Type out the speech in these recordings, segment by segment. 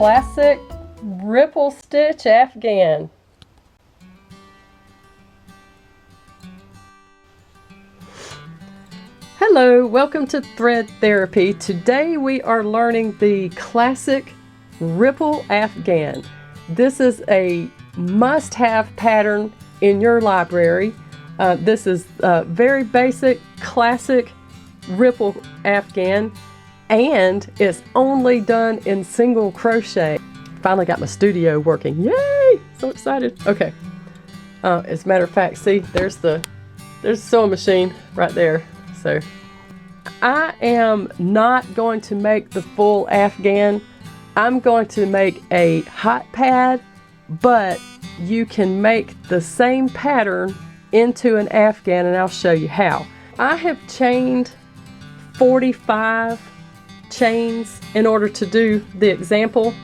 classic ripple stitch afghan. Hello, welcome to Thread Therapy. Today we are learning the classic ripple afghan. This is a must-have pattern in your library. This is a very basic classic ripple afghan, and it's only done in single crochet. Finally got my studio working. Yay! So excited. Okay. As a matter of fact, see, there's the sewing machine right there. So I am not going to make the full afghan. I'm going to make a hot pad, but you can make the same pattern into an afghan, and I'll show you how. I have chained 45 chains in order to do the example.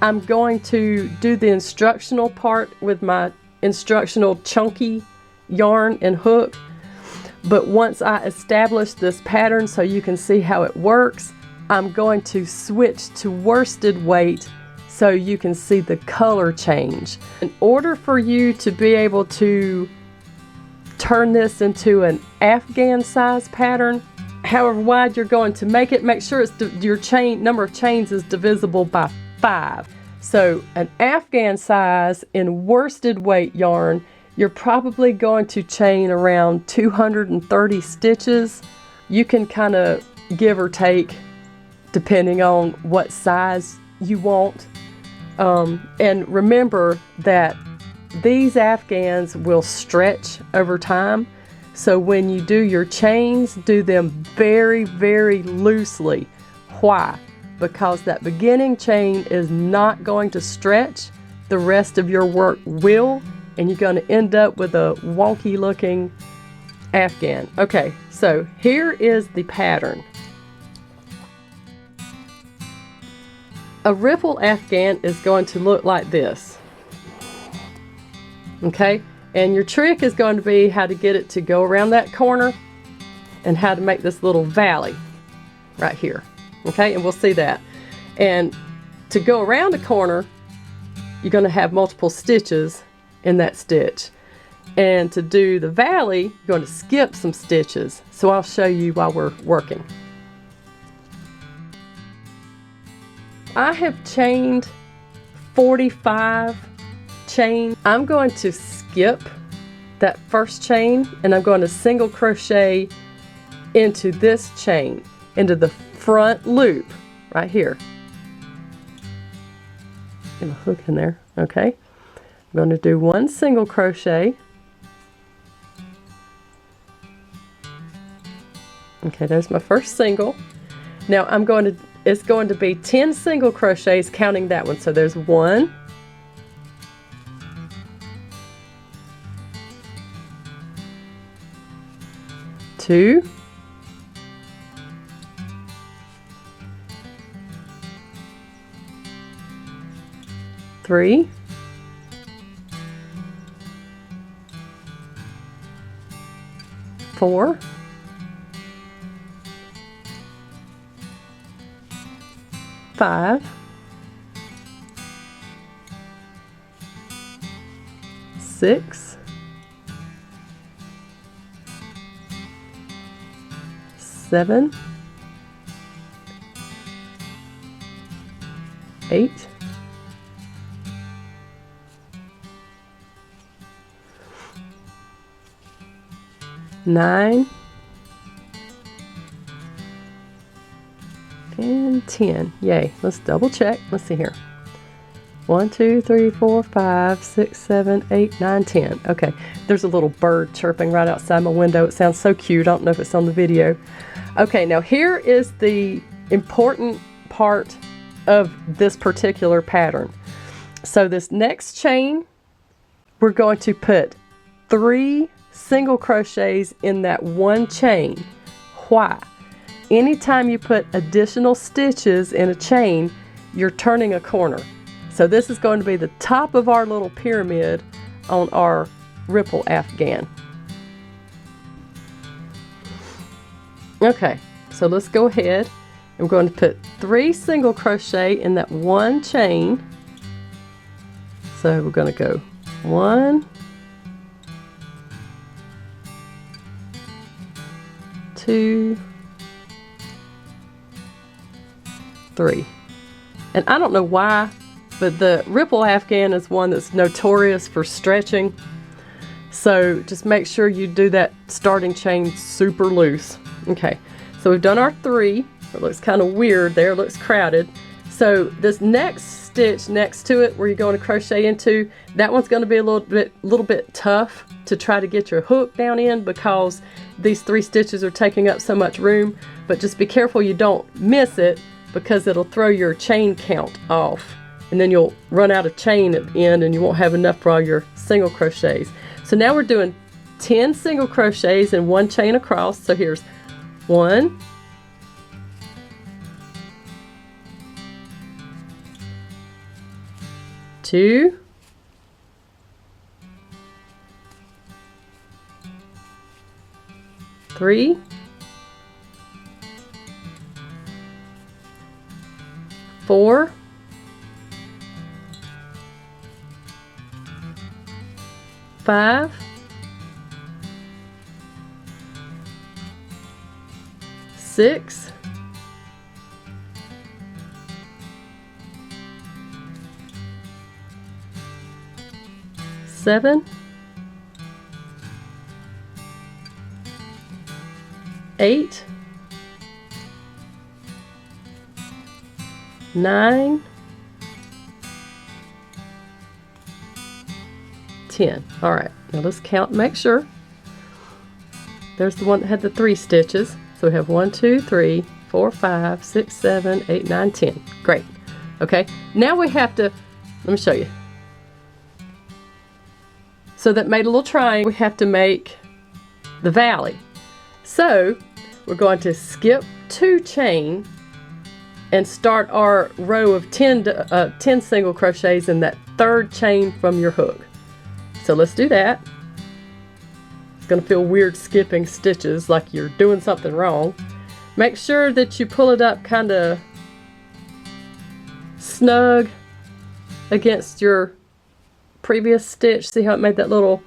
I'm going to do the instructional part with my instructional chunky yarn and hook. But once I establish this pattern so you can see how it works, I'm going to switch to worsted weight so you can see the color change. In order for you to be able to turn this into an afghan size pattern, however wide you're going to make it, make sure it's your number of chains is divisible by 5. So an afghan size in worsted weight yarn, you're probably going to chain around 230 stitches. You can kind of give or take depending on what size you want. And remember that these afghans will stretch over time. So when you do your chains, do them very, very loosely. Why? Because that beginning chain is not going to stretch. The rest of your work will. And you're going to end up with a wonky looking afghan. Okay, so here is the pattern. A ripple afghan is going to look like this. Okay, and your trick is going to be how to get it to go around that corner and how to make this little valley right here. Okay, and we'll see that. And to go around the corner, you're going to have multiple stitches in that stitch, and to do the valley you're going to skip some stitches, so I'll show you while we're working. I have chained 45 chains. I'm going to skip that first chain and I'm going to single crochet into this chain, into the front loop right here. Get a hook in there. Okay, I'm going to do one single crochet. Okay, there's my first single. Now it's going to be 10 single crochets counting that one. So there's 1, 2, 3, 4, 5, 6, 7, 8, 9, and 10. Yay. Let's double check. Let's see here. 1, 2, 3, 4, 5, 6, 7, 8, 9, 10. Okay. There's a little bird chirping right outside my window. It sounds so cute. I don't know if it's on the video. Okay. Now here is the important part of this particular pattern. So this next chain, we're going to put 3 single crochets in that one chain. Why? Anytime you put additional stitches in a chain, you're turning a corner. So this is going to be the top of our little pyramid on our ripple afghan. Okay, so let's go ahead I'm going to put 3 single crochet in that one chain. So we're going to go 1, 2, 3. And I don't know why, but the ripple afghan is one that's notorious for stretching. So just make sure you do that starting chain super loose. Okay, so we've done our 3. It looks kind of weird there, it looks crowded. So this next stitch next to it where you're going to crochet into, that one's going to be a little bit tough to try to get your hook down in because these 3 stitches are taking up so much room. But just be careful you don't miss it because it'll throw your chain count off. And then you'll run out of chain at the end and you won't have enough for all your single crochets. So now we're doing 10 single crochets and 1 chain across. So here's 1, 2, 3, 4, 5, 6, 7, 8, 9, 10. All right, now let's count and make sure. There's the one that had the 3 stitches. So we have 1, 2, 3, 4, 5, 6, 7, 8, 9, 10. Great. Okay, now we have to, let me show you. So that made a little triangle. We have to make the valley. So we're going to skip 2 chain and start our row of 10 single crochets in that 3rd chain from your hook. So let's do that. It's going to feel weird skipping stitches like you're doing something wrong. Make sure that you pull it up kind of snug against your previous stitch. See how it made that little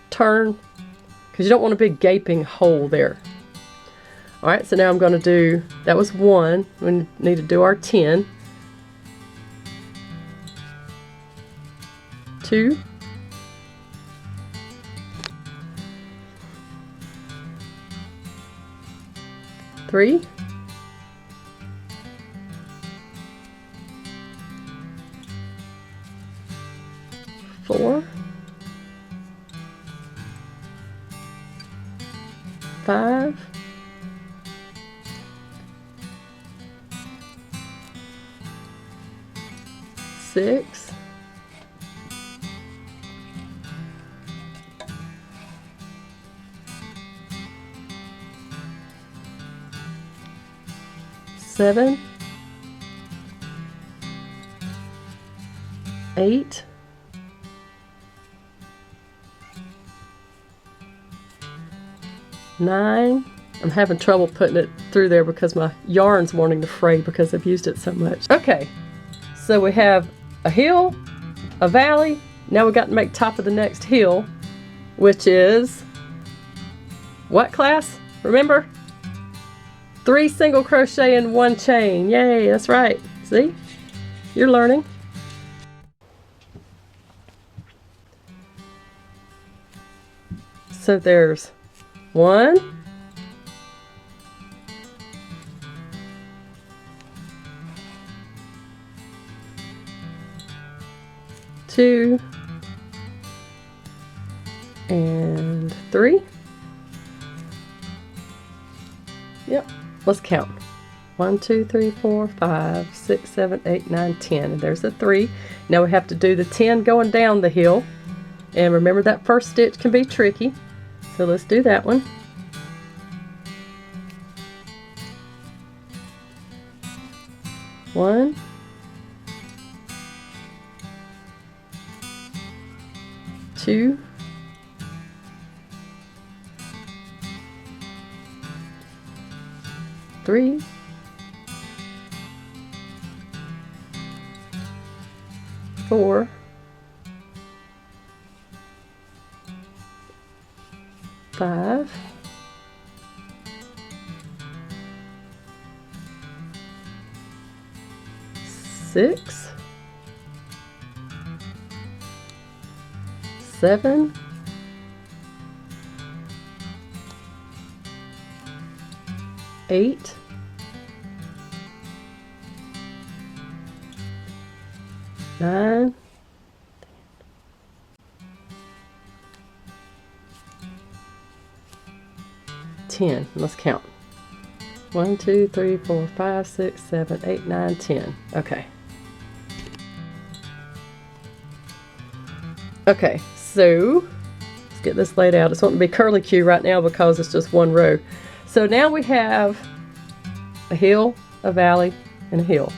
turn? Because you don't want a big gaping hole there. Alright, so now I'm going to do, that was 1. We need to do our 10. 2. 3. 4. 5. 6. 7. 8. 9. I'm having trouble putting it through there because my yarn's wanting to fray because I've used it so much. Okay, so we have a hill, a valley. Now we got to make top of the next hill, which is what class? Remember? 3 single crochet and 1 chain. Yay, that's right. See? You're learning. So there's 1, 2, and 3. Yep, let's count. 1, 2, 3, 4, 5, 6, 7, 8, 9, 10. And there's a 3. Now we have to do the 10 going down the hill. And remember that first stitch can be tricky. So let's do that one. One, 2, 3, 4, 5, 6, 7, 8, 9, 10. Let's count. 1, 2, 3, 4, 5, 6, 7, 8, 9, 10. Okay. Okay, so let's get this laid out. It's wanting to be curlicue right now because it's just one row. So now we have a hill, a valley, and a hill.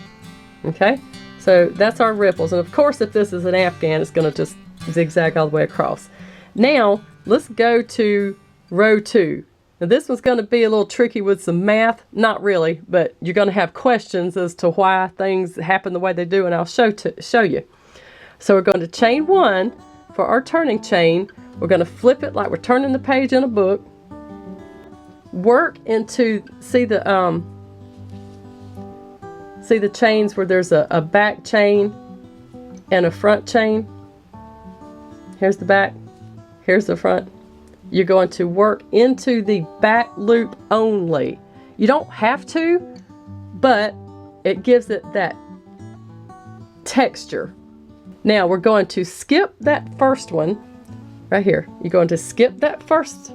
Okay, so that's our ripples. And of course, if this is an afghan, it's going to just zigzag all the way across. Now, let's go to row 2. Now this one's going to be a little tricky with some math. Not really, but you're going to have questions as to why things happen the way they do, and I'll show you. So we're going to chain 1 for our turning chain. We're going to flip it like we're turning the page in a book. Work into, see the chains where there's a back chain and a front chain. Here's the back, here's the front. You're going to work into the back loop only. You don't have to, but it gives it that texture. Now we're going to skip that first one right here. You're going to skip that first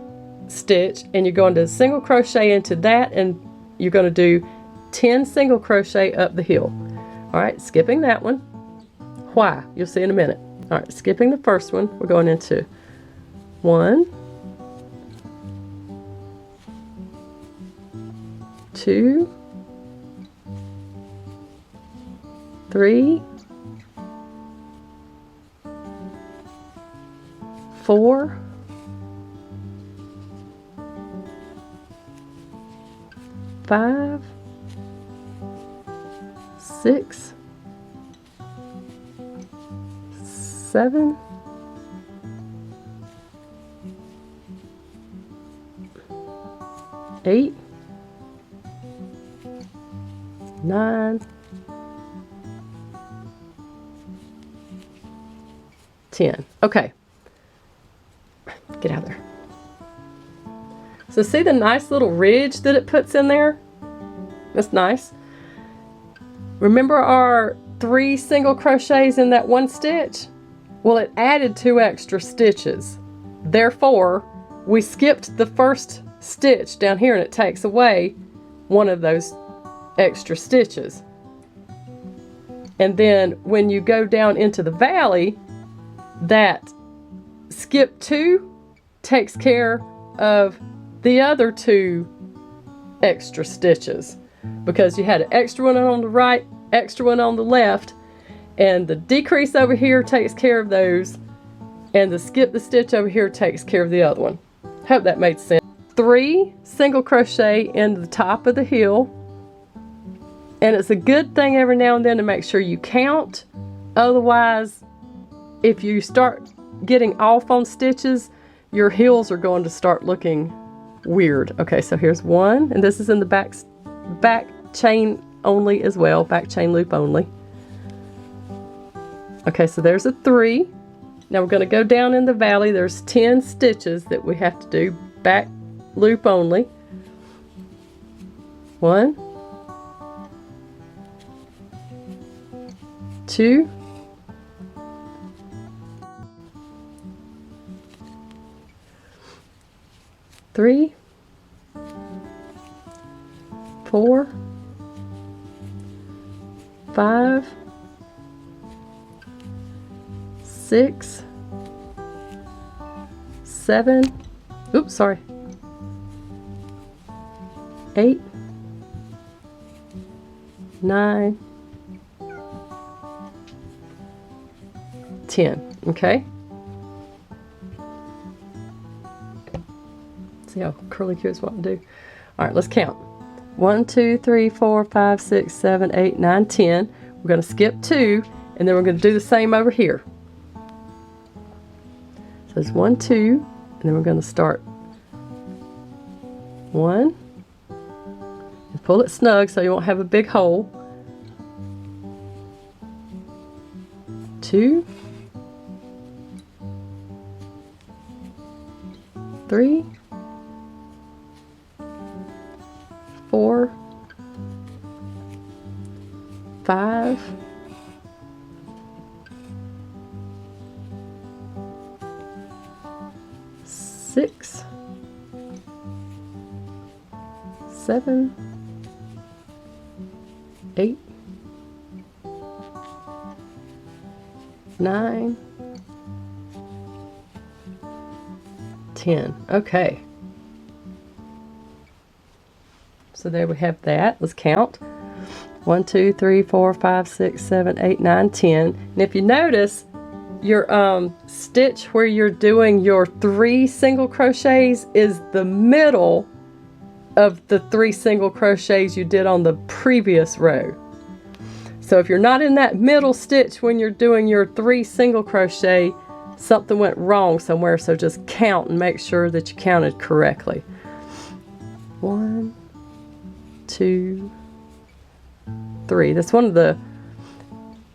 stitch and you're going to single crochet into that, and you're going to do 10 single crochet up the hill. All right, skipping that one. Why? You'll see in a minute. All right, skipping the first one, we're going into 1, 2, 3, 4, 5, 6, 7, 8, 9, 10. Okay. Get out of there. So see the nice little ridge that it puts in there? That's nice. Remember our 3 single crochets in that one stitch? Well, it added 2 extra stitches. Therefore, we skipped the first stitch down here and it takes away one of those extra stitches. And then when you go down into the valley, that skip 2 takes care of the other 2 extra stitches, because you had an extra one on the right, extra one on the left, and the decrease over here takes care of those, and the skip the stitch over here takes care of the other one. Hope that made sense. 3 single crochet in the top of the hill, and it's a good thing every now and then to make sure you count. Otherwise, if you start getting off on stitches, your hills are going to start looking weird. Okay, so here's 1, and this is in the back chain only as well, back chain loop only. Okay, so there's a 3. Now we're going to go down in the valley. There's 10 stitches that we have to do, back loop only. 1, 2, 3, 4, 5, 6, 7, oops, sorry, 8, 9, 10. Okay. See how curlicue is what to do. All right, let's count. 1, 2, 3, 4, 5, 6, 7, 8, 9, 10. We're going to skip 2, And then we're going to do the same over here. So it's 1, 2, and then we're going to start 1, and pull it snug so you won't have a big hole. 2, 3, 4, 5, 6, 7, 8, 9, 10. Okay. So there we have that. Let's count. 1, 2, 3, 4, 5, 6, 7, 8, 9, 10. And if you notice, your stitch where you're doing your 3 single crochets is the middle of the 3 single crochets you did on the previous row. So if you're not in that middle stitch when you're doing your 3 single crochet, something went wrong somewhere, so just count and make sure that you counted correctly. 1, 2, 3. That's one of the,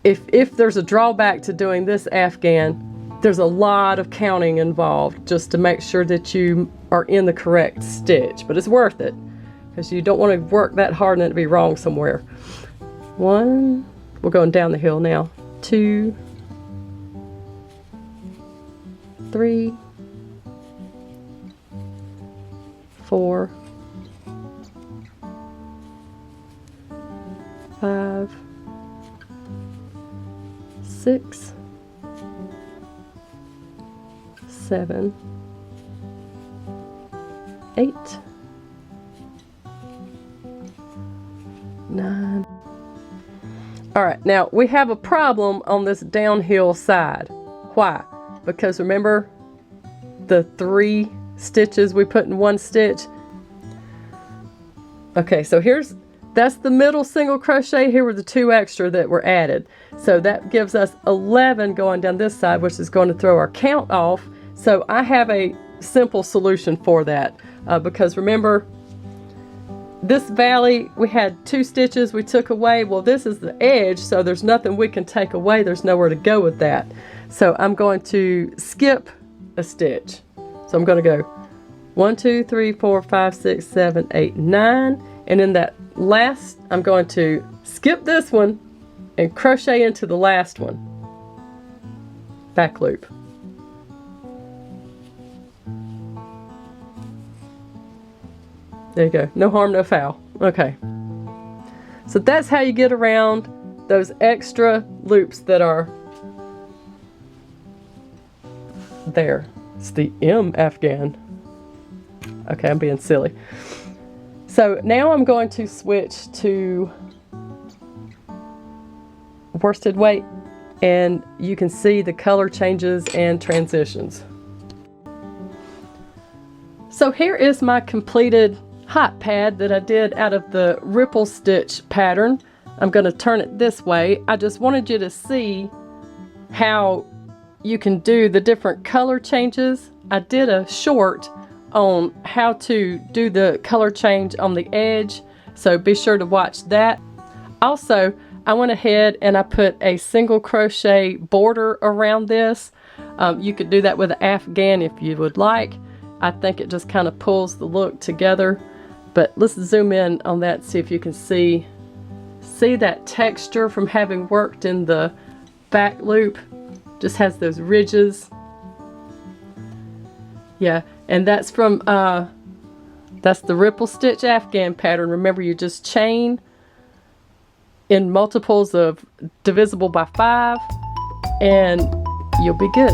if there's a drawback to doing this Afghan, there's a lot of counting involved just to make sure that you are in the correct stitch, but it's worth it because you don't want to work that hard and it be wrong somewhere. 1, we're going down the hill now. 2, 3, 4, 5, 6, 7, 8, 9. All right, now we have a problem on this downhill side. Why? Because remember the 3 stitches we put in 1 stitch? Okay, so that's the middle single crochet. Here were the 2 extra that were added. So that gives us 11 going down this side, which is going to throw our count off. So I have a simple solution for that because remember, this valley, we had 2 stitches we took away. Well, this is the edge, so there's nothing we can take away. There's nowhere to go with that. So I'm going to skip a stitch. So I'm going to go 1, 2, 3, 4, 5, 6, 7, 8, 9. And in that last, I'm going to skip this one and crochet into the last one. Back loop. There you go. No harm, no foul. Okay. So that's how you get around those extra loops that are there. It's the M Afghan. Okay, I'm being silly. So now I'm going to switch to worsted weight, and you can see the color changes and transitions. So here is my completed hot pad that I did out of the ripple stitch pattern. I'm going to turn it this way. I just wanted you to see how you can do the different color changes. I did a short on how to do the color change on the edge, so be sure to watch that. Also, I went ahead and I put a single crochet border around this. You could do that with an Afghan if you would like. I think it just kind of pulls the look together. But let's zoom in on that, see if you can see that texture from having worked in the back loop. Just has those ridges. Yeah, and that's from that's the ripple stitch Afghan pattern. Remember, you just chain in multiples of divisible by 5 and you'll be good.